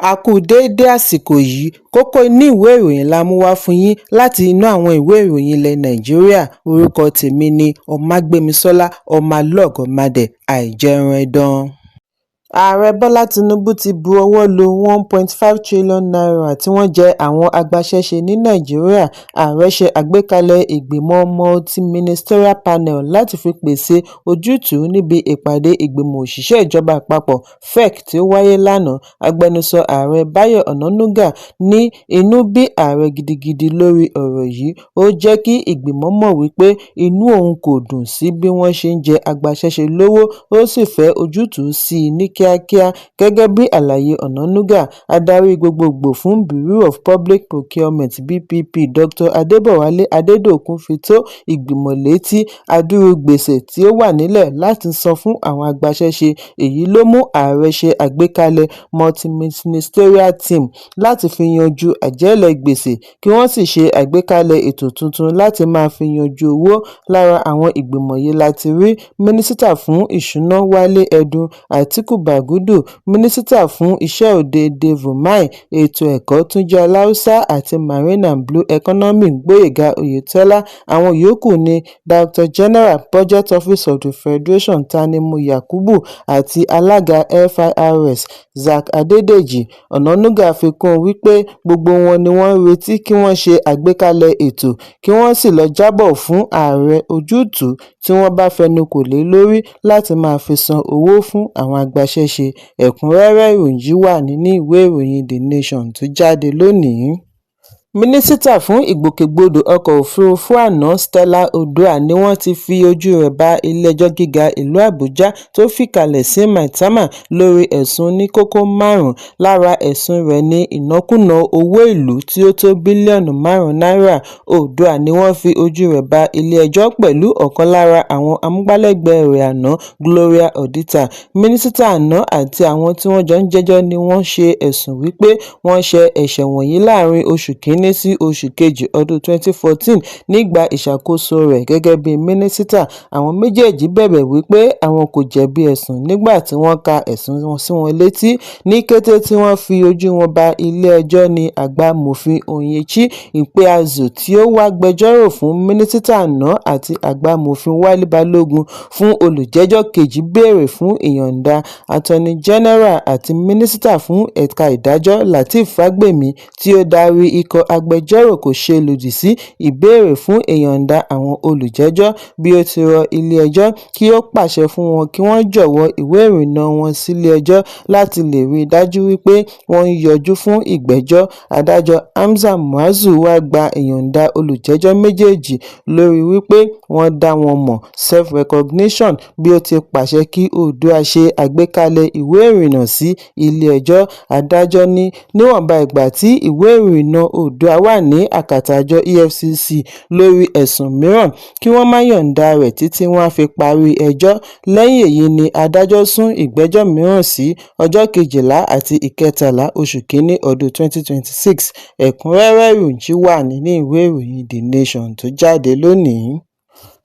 A kú déédé àsìkò yìí, kókó inú ìwé ìròyìn la mú wá fún yín láti inú àwọn ìwé ìròyìn ilẹ̀ Nàìjíríà. Orúkọ tèmi ni Ọmágbémisọ́lá Ọmọlọ́gọ̀mádẹ àìjẹran ẹdán. Ààrẹ Bọ́lá Tinubu ti bu ọwọ́ lu n1.5 trillion tí wọ́n jẹ àwọn agbaṣẹ́ṣe ní Nàìjíríà. Ààrẹ ṣe àgbékalẹ̀ ìgbìmọ̀ multi-ministerial panel láti fi pèsè ojútùú níbi ìpàdé ìgbìmọ̀ òṣìṣẹ́ ìjọba àpapọ̀ (FEC) tí ó wáyé lánàá. Agbẹnusọ ààrẹ Báyọ̀ Ọ̀nànúgà ní inú bí ààrẹ gidigidi lórí ọ̀rọ̀ yìí. Ó jẹ́ kí ìgbìmọ̀ mọ̀ wípé inú òun kò dùn sí bí wọ́n ṣe ń jẹ agbaṣẹ́ṣe lówó, ó sì fẹ́ ojútùú sí i ní kíákíá. Gẹ́gẹ́ bí àlàyé Ọ̀nànúgà, adarí gbogbogbò fún Bureau of Public Procurement (BPP) Dr. Adébọ̀wálé Adédòkun fi tó ìgbìmọ̀ létí adúrú gbèsè tí ó wà nílẹ̀ láti san fún àwọn agbaṣẹ́ṣe. Èyí ló mú ààrẹ ṣe àgbékalẹ̀ multi-ministerial team láti fi yanjú àjẹ́lẹ̀ gbèsè, kí wọ́n sì ṣe àgbékalẹ̀ ètò tuntun láti máa fi yanjú owó. Lára àwọn ìgbìmọ̀ yìí láti rí Mínísítà fún Ìṣúná Wálé Ẹdùn Àtíkù Bàgúdù, Mínísítà fún Iṣẹ́ Òde Dave Umahi, Ètò Ẹ̀kọ́ Túnjí Aláùsá àti Marine and Blue Economy Gbóyèga Oyètọ́lá. Àwọn yòókù ni Director General Budget Office of the Federation Tanimu Yakubu àti Alága FIRS Zack Adédèjì. Ọ̀nànúgà fi kún un wípé gbogbo wọn ni wọ́n ń retí kí wọ́n ṣe àgbékalẹ̀ ètò kí wọ́n sì lọ jábọ̀ fún ààrẹ ojútùú tí wọ́n bá fẹnukò lé lórí láti máa fi san owó fún àwọn agbaṣẹ́ṣe. Ẹ̀kúnrẹ́rẹ́ ìròyìn yìí wà nínú ìwé ìròyìn The Nation tó jáde lónìí. Mínísítà fún ìgbòkègbodò ọkọ̀ òfurufú àná Stella Odua ni wọ́n ti fi ojú rẹ̀ bá ilé-ẹjọ́ gíga ìlú Àbújá tó fìkàlẹ̀ sí Maitama lórí ẹ̀sùn oníkókó 5. Lára ẹ̀sùn rẹ̀ ni ìnákúnàá owó ìlú tí ó tó bílíọ̀nù 5 náírà. Odua ni wọ́n fi ojú rẹ̀ bá ilé-ẹjọ́ pẹ̀lú ọ̀kan lára àwọn amúgbálẹ́gbẹ̀ẹ́ rẹ̀ àná, Gloria Odita. Mínísítà àná àti àwọn tí wọ́n jọ ń jẹ́jọ́ ni wọ́n ṣe ẹ̀sùn wípé wọ́n ṣe ẹ̀ṣẹ̀ wọ̀nyí láàrin oṣù kìíní sí oṣù kejì ọdún 2014 nígbà ìṣàkóso rẹ̀ gẹ́gẹ́ bí mínísítà. Àwọn méjèèjì bẹ̀bẹ̀ wípé àwọn kò jẹ̀bi ẹ̀sùn nígbà tí wọ́n ka ẹ̀sùn wọn sí wọn létí. Ní kété tí wọ́n fi ojú wọn bá ilé-ẹjọ́ ni àgbà amòfin Onyinyechi Ikpeazu tí ó wá gbẹjọ́rò fún mínísítà àná àti àgbà amòfin Wálé Balógun fún olùjẹ́jọ́ kejì béèrè fún ìyọ̀ǹda. Attorney General àti mínísítà fún ẹ̀ka ìdájọ́ Lateef Fagbemi tí ó darí ikọ̀ agbẹjọ́rò kò ṣe lòdì sí ìbéèrè fún ìyọ̀ǹda àwọn olùjẹ́jọ́, bí ó ti rọ ilé-ẹjọ́ kí ó pàṣẹ fún wọn kí wọ́n jọ̀wọ́ ìwé ìrìnnà wọn sílé-ẹjọ́ láti lè rí i dájú wípé wọ́n ń yọjú fún ìgbẹ́jọ́. Adájọ́ Hamza Muazu wá gba ìyọ̀ǹda olùjẹ́jọ́ méjèèjì lórí wípé wọ́n dá wọn mọ̀ self-recognition, bí ó ti pàṣẹ kí Odua ṣe àgbékalẹ̀ ìwé ìrìnnà sí ilé-ẹjọ́. Adájọ́ ní níwọ̀nba ìgbà tí ìwé ìrìnnà Odua wà ní àkàtà àjọ EFCC lórí ẹ̀sùn mìíràn, kí wọ́n má yọ̀ǹda rẹ̀ títí wọ́n á fi parí ẹjọ́. Lẹ́yìn èyí ni adájọ́ sún ìgbẹ́jọ́ mìíràn sí ọjọ́ 12 àti 13 oṣù kìíní ọdún 2026. Ẹ̀kúnrẹ́rẹ́ ìròyìn yìí wà nínú ìwé ìròyìn The Nation tó jáde lónìí.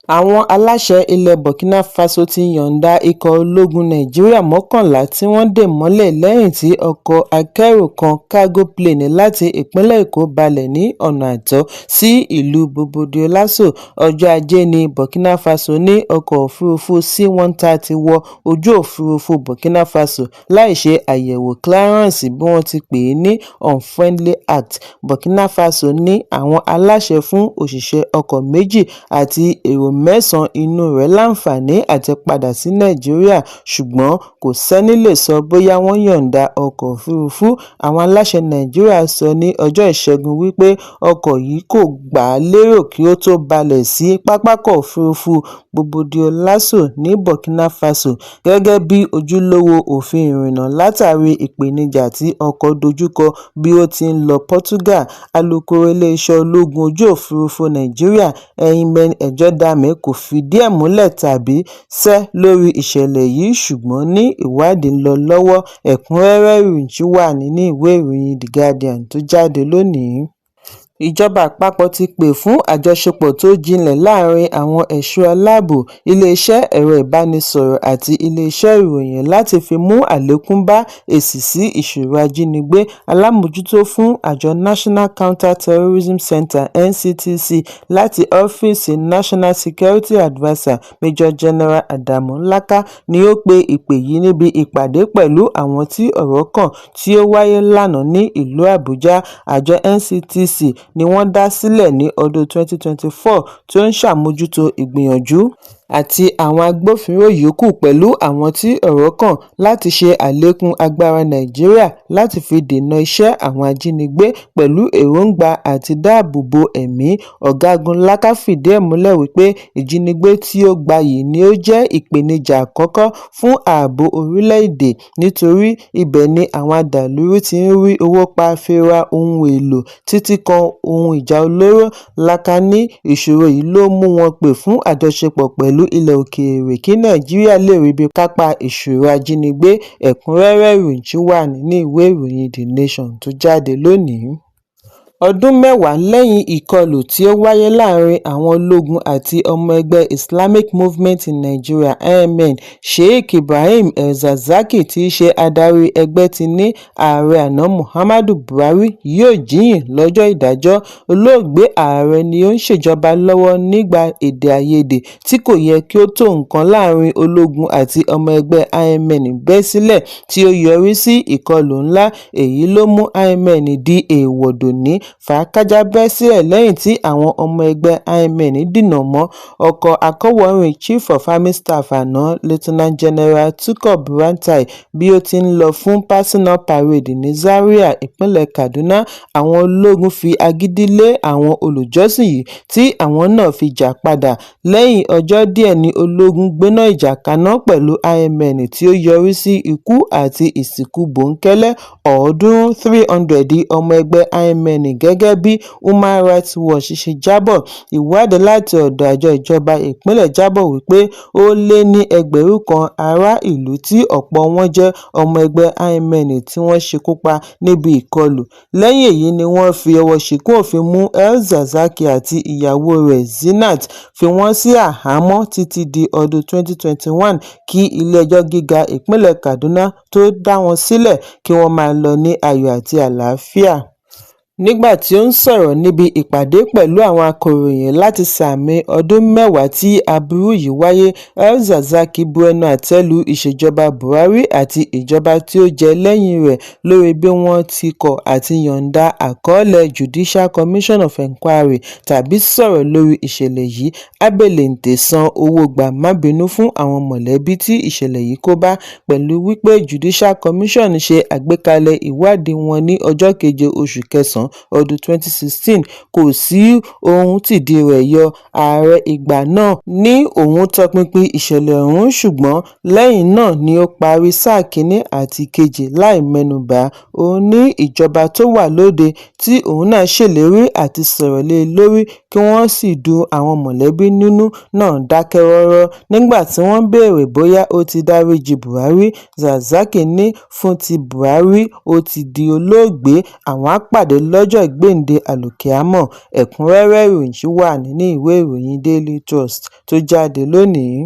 Àwọn aláṣẹ ilẹ̀ Burkina Faso ti yọ̀ǹda ikọ̀ ológun Nàìjíríà 11 tí wọ́n dè mọ́lẹ̀ lẹ́yìn tí ọkọ̀ akẹ́rù kan cargo plane láti ìpínlẹ̀ Èkó balẹ̀ ní ọ̀nà àìtọ́ sí ìlú Bobo Dioulasso. Ọjọ́ Ajé ní Burkina Faso ní ọkọ̀ òfurufú C-130 wọ ojú òfurufú Burkina Faso láìṣe àyẹ̀wò clearance bí wọ́n ti pè é ní unfriendly act. Burkina Faso ní àwọn aláṣẹ fún òṣìṣẹ́ ọkọ̀ 2 àti èrò 9 inú rẹ̀ láǹfààní àti padà sí Nàìjíríà, ṣùgbọ́n kò sẹ́ni lè sọ bóyá wọ́n yọ̀ǹda ọkọ̀ òfurufú. Àwọn aláṣẹ Nàìjíríà sọ ní ọjọ́ Ìṣẹ́gun wípé ọkọ̀ yìí kò gbà á lérò kí ó tó balẹ̀ sí pápákọ̀ òfurufú Bobo Dioulasso ní Burkina Faso gẹ́gẹ́ bí ojúlówó òfin ìrìnnà látàrí ìpèníjà tí ọkọ̀ dojúkọ bí ó ti ń lọ Portugal. Alukoro iléeṣẹ́ ológun ojú òfurufú Nàìjíríà Eyimben Ejodame kò fìdí ẹ̀ múlẹ̀ tàbí ṣẹ́ lórí ìṣẹ̀lẹ̀ yìí, ṣùgbọ́n ní ìwádìí ń lọ lọ́wọ́. Ẹ̀kúnrẹ́rẹ́ ìròyìn wà nínú ìwé ìròyìn The Guardian tó jáde lónìí. Ìjọba àpapọ̀ ti pè fún àjọṣepọ̀ tó jinlẹ̀ láàrin àwọn ẹ̀ṣọ́ aláàbò, ilé-iṣẹ́ ẹ̀rọ ìbánisọ̀rọ̀ àti ilé-iṣẹ́ ìròyìn láti fi mú àlékún bá èsì sí ìṣòro ajínigbé. Alámòjútó fún àjọ National Counter-Terrorism Center (NCTC) láti ọ́fíìsì National Security Adviser Major General Adamu Laka ni ó pe ìpè yìí níbi ìpàdé pẹ̀lú àwọn tí ọ̀rọ̀ kàn tí ó wáyé lánàá ní ìlú Àbújá. Àjọ NCTC ni wọ́n dá sílẹ̀ ní ọdún 2024 tí ó ń ṣàmójútó ìgbìyànjú àti àwọn agbófinró yòókù pẹ̀lú àwọn tí ọ̀rọ̀ kàn láti ṣe àlékún agbára Nàìjíríà láti fi dènà iṣẹ́ àwọn ajínigbé pẹ̀lú èròńgbà àti dáàbò bo ẹ̀mí. Ọ̀gágun Laka fìdí ẹ̀ múlẹ̀ wípé ìjínigbé tí ó gbayì ni ó jẹ́ ìpèníjà àkọ́kọ́ fún ààbò orílẹ̀-èdè nítorí ibẹ̀ ni àwọn adàlúrú ti ń rí owó pa fi ra ohun èlò títí kan ohun ìjà olóró. Laka ní ìṣòro yìí ló mú wọn pè fún àjọṣepọ̀ pẹ̀lú ilẹ̀ òkèèrè kí Nàìjíríà lè ríbi kápá ìṣòro ajínigbé. Ẹ̀kúnrẹ́rẹ́ ìròyìn wà nínú ìwé ìròyìn The Nation tó jáde lónìí. Ọdún mẹ́wàá lẹ́yìn ìkọlù tí ó wáyé láàrin àwọn ológun àti ọmọ ẹgbẹ́ Islamic Movement in Nigeria (IMN), Sheikh Ibrahim El-Zakzaky tí í ṣe adarí ẹgbẹ́ ti ní ààrẹ àná Muhammadu Buhari yóò jíyìn lọ́jọ́ ìdájọ́. Olóògbé ààrẹ ni ó ń ṣèjọba lọ́wọ́ nígbà èdè-àìyedè tí kò yẹ kí ó tó nǹkan láàrin ológun àti ọmọ ẹgbẹ́ IMN bẹ́ sílẹ̀ tí ó yọrí sí ìkọlù ńlá. Èyí ló mú IMN di èèwọ̀ dòní. Fàákájà bẹ́ sílẹ̀ lẹ́yìn tí àwọn ọmọ ẹgbẹ́ IMN dínà mọ́ ọkọ̀ akọ́wọ́rìn Chief of Army Staff àná Lieutenant General Tukur Buratai bí ó ti ń lọ fún personal parade ní Zaria, ìpínlẹ̀ Kaduna. Àwọn ológun fi agídí lé àwọn olùjọ́sìn yìí tí àwọn náà fi jà padà. Lẹ́yìn ọjọ́ díẹ̀ ni ológun gbéná ìjà kaná pẹ̀lú IMN tí ó yọrí sí ikú àti ìsìnkú bòńkẹ́lẹ́ 300 ọmọ ẹgbẹ́ IMN gẹ́gẹ́ bí Human Rights Watch ṣe jábọ̀. Ìwádìí láti ọ̀dọ̀ àjọ ìjọba ìpínlẹ̀ jábọ̀ wípé ó lé ní 1,000 ará ìlú tí ọ̀pọ̀ wọn jẹ́ ọmọ ẹgbẹ́ IMN tí wọ́n ṣekú pa níbi ìkọlù. Lẹ́yìn èyí ni wọ́n fi ọwọ́ ṣìkún òfin mú El-Zakzaky àti ìyàwó rẹ̀ Zinat, fi wọ́n sí àhámọ́ títí di ọdún 2021 kí ilé-ẹjọ́ gíga ìpínlẹ̀ Kaduna tó dá wọn sílẹ̀ kí wọ́n máa lọ ní ayọ̀ àti àlàáfíà. Nígbà tí ó ń sọ̀rọ̀ níbi ìpàdé pẹ̀lú àwọn akọ̀ròyìn láti sààmì ọdún mẹ́wàá tí aburú yìí wáyé, El-Zakzaky bu ẹnu àtẹ́ lu ìṣèjọba Buhari àti ìjọba tí ó jẹ lẹ́yìn rẹ̀ lórí bí wọ́n ti kọ̀ àti yọ̀ǹda àkọọ́lẹ̀ Judicial Commission of Inquiry tàbí sọ̀rọ̀ lórí ìṣẹ̀lẹ̀ yìí. Abẹ́lẹ̀ǹtẹ̀ san owó gbà-má-bínú fún àwọn mọ̀lẹ́bí tí ìṣẹ̀lẹ̀ yìí kó bá, pẹ̀lú wípé Judicial Commission ṣe àgbékalẹ̀ ìwádìí wọn ní ọjọ́ 7 oṣù kẹsàn-án ọdún 2016. Kò sí ohun tìdí rẹ̀ yọ. Ààrẹ ìgbà náà ní òun tọpinpin ìṣẹ̀lẹ̀ ọ̀hún ṣùgbọ́n lẹ́yìn náà ni ó parí sáà kínní àti kejì láì mẹ́nubà. Ó ní ìjọba tó wà lóde tí òun náà ṣèlérí àti sọ̀rọ̀ lé lórí kí wọ́n sì dùn àwọn mọ̀lẹ́bí nínú náà dákẹ́ rọ́rọ́. Nígbà tí wọ́n béèrè bóyá ó ti dáríjì Buhari, Zakzaky ní fún ti Buhari ó ti di olóògbé, àwọn á pàdé lọ́jọ́ ìgbéǹde àlùkìámọ̀. Ẹ̀kúnrẹ́rẹ́ ìròyìn wà nínú ìwé ìròyìn Daily Trust tó jáde lónìí.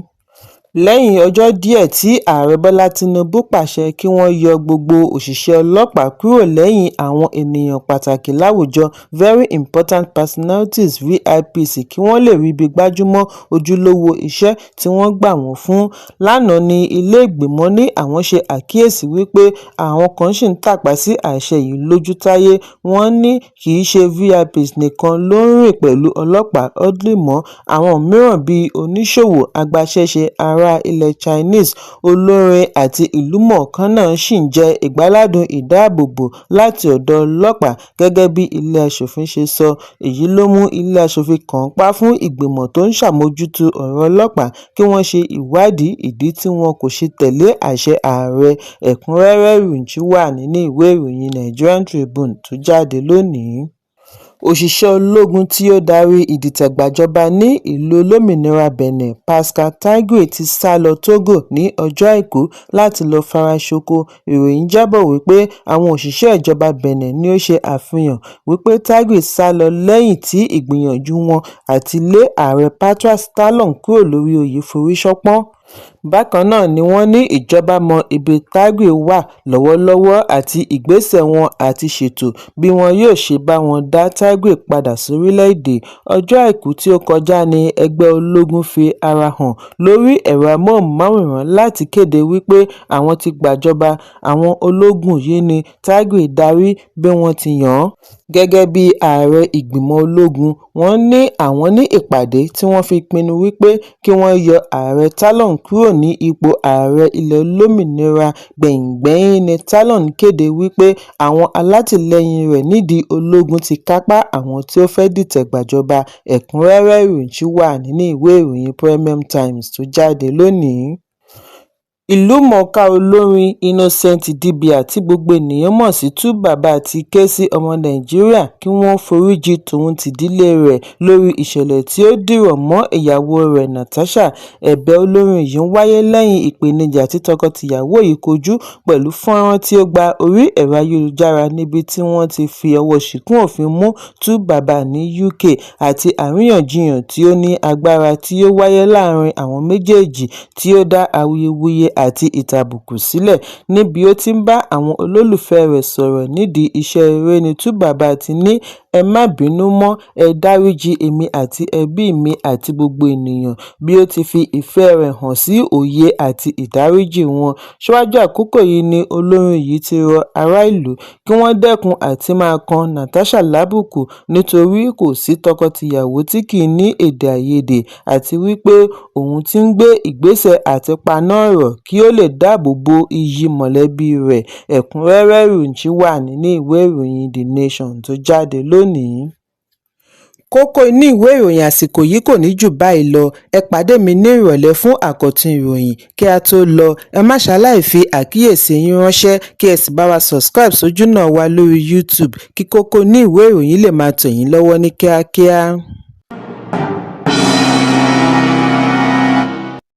Lẹ́yìn ọjọ́ díẹ̀ tí Ààrẹ Bọ́lá Tinubu pàṣẹ kí wọ́n yọ gbogbo òṣìṣẹ́ ọlọ́pàá kúrò lẹ́yìn àwọn ènìyàn pàtàkì láwùjọ Very Important Personalities (VIPs) kí wọ́n lè ríbi gbájúmọ́ ojúlówó iṣẹ́ tí wọ́n gbà wọ́n fún. Lánàá ní ilé ìgbìmọ̀ ní àwọn ṣe àkíyèsí wípé àwọn kan ṣì ń tàpá sí àṣẹ yìí lójútáyé. Wọ́n ní kì í ṣe VIPs nìkan ló ń rìn pẹ̀lú ọlọ́pàá Audley mọ́. Àwọn mìíràn bíi oníṣòwò, agbaṣẹ́ṣe, ará ilẹ̀ Chinese, olórin àti ìlúmọ̀ọ́ká náà ṣì ń jẹ ìgbáládùn ìdáàbòbò láti ọ̀dọ̀ ọlọ́pàá gẹ́gẹ́ bí ilé aṣòfin ṣe sọ. Èyí ló mú ilé aṣòfin kànńpá fún ìgbìmọ̀ tó ń ṣàmójútó ọ̀rọ̀ ọlọ́pàá kí wọ́n ṣe ìwádìí ìdí tí wọn kò ṣe tẹ̀lé àṣẹ ààrẹ. Ẹ̀kúnrẹ́rẹ́ ìròyìn wà nínú ìwé ìròyìn Nigerian Tribune tó jáde lónìí. Òṣìṣẹ́ ológun tí ó darí ìdìtẹ̀gbàjọba ní ìlú olómìnira Benin, Pascal Tergue ti sá lọ Togo ní ọjọ́ Àìkú láti lọ faraṣoko. Ìròyìn jábọ̀ wípé àwọn òṣìṣẹ́ ìjọba Benin ni ó ṣe àfihàn wípé Tergue sá lọ lẹ́yìn tí ìgbìyànjú wọn àti lé ààrẹ Patrice Talon kúrò lórí oyè forí ṣánpọ́n. Bákan náà ni wọ́n ní ìjọba mọ ibi Tergue wà lọ́wọ́lọ́wọ́ àti ìgbésẹ̀ wọn àti ṣètò bí wọn yóò ṣe bá wọn dá Tergue padà sórílẹ̀-èdè. Ọjọ́ Àìkú tí ó kọjá ní ẹgbẹ́ ológun fi ara hàn lórí ẹ̀rọ amóhùnmáwòrán láti kéde wípé àwọn ti gbàjọba. Àwọn ológun yìí ni Tergue darí bí wọ́n ti yàn án gẹ́gẹ́ bí ààrẹ ìgbìmọ̀ ológun. Wọ́n ní àwọn ní ìpàdé tí wọ́n fi pinnu wípé kí wọ́n yọ ààrẹ Talon kúrò ní ipò ààrẹ ilẹ̀ olómìnira. Gbẹ̀yìngbẹ́yín ni Talon kéde wípé àwọn alátìlẹyìn rẹ̀ nídìí ológun ti kápá àwọn tí ó fẹ́ dìtẹ̀gbàjọba. Ẹ̀kúnrẹ́rẹ́ ìròyìn ṣì wà nínú ìwé ìròyìn Premium Times tó jáde lónìí. Ìlúmọ̀ọ́ká olórin Innocent Idibia tí gbogbo ènìyàn mọ̀ sí 2Baba ti ké sí ọmọ Nàìjíríà kí wọ́n foríjì tòun tìdílé rẹ̀ lórí ìṣẹ̀lẹ̀ tí ó dìrọ̀ mọ́ ìyàwó rẹ̀ Natasha. Ẹ̀bẹ̀ olórin yìí ń wáyé lẹ́yìn ìpèníjà tí tọkọ-tìyàwó yìí kojú pẹ̀lú fọ́nrán tí ó gba orí ẹ̀rọ ayélujára níbi tí wọ́n ti fi ọwọ́ ṣìkún òfin mú 2Baba ní UK àti àríyànjiyàn tí ó ní agbára tí ó wáyé láàrin àwọn méjèèjì tí ó dá awuyewuye àti ìtàbùkù sílẹ̀. Níbi ó ti ń bá àwọn olólùfẹ́ rẹ̀ sọ̀rọ̀ nídìí iṣẹ́ eré ni 2Baba ti ní ẹ má bínú mọ́, ẹ dáríjì èmi àti ẹbí mi àti gbogbo ènìyàn, bí ó ti fi ìfẹ́ rẹ̀ hàn sí òye àti ìdáríjì wọn. Síwájú àkókò yìí ni olórin yìí ti rọ ará ìlú kí wọ́n dẹ́kun àti máa kan Natasha lábùkù nítorí kò sí tọkọ-tìyàwó tí kì í ní èdè àìyedè àti wípé òun ti ń gbé ìgbésẹ̀ àti paná ọ̀rọ̀ kí ó lè dáàbò bo iyì mọ̀lẹ́bí rẹ̀. Ẹ̀kúnrẹ́rẹ́ ìròyìn ṣì wà nínú ìwé ìròyìn The Nation tó jáde lónìí. Kókó inú ìwé ìròyìn àsìkò yìí kò ní jù báyìí lọ. Ẹ pàdé mi ní ìrọ̀lẹ́ fún àkọ́tún ìròyìn. Kí a tó lọ, ẹ má ṣaláì fi àkíyèsí yín ránṣẹ́ kí ẹ sì bá wa subscribe sójú náà wa lórí YouTube kí kókó inú ìwé ìròyìn lè máa tẹ̀ yín lọ́wọ́ ní kíákíá.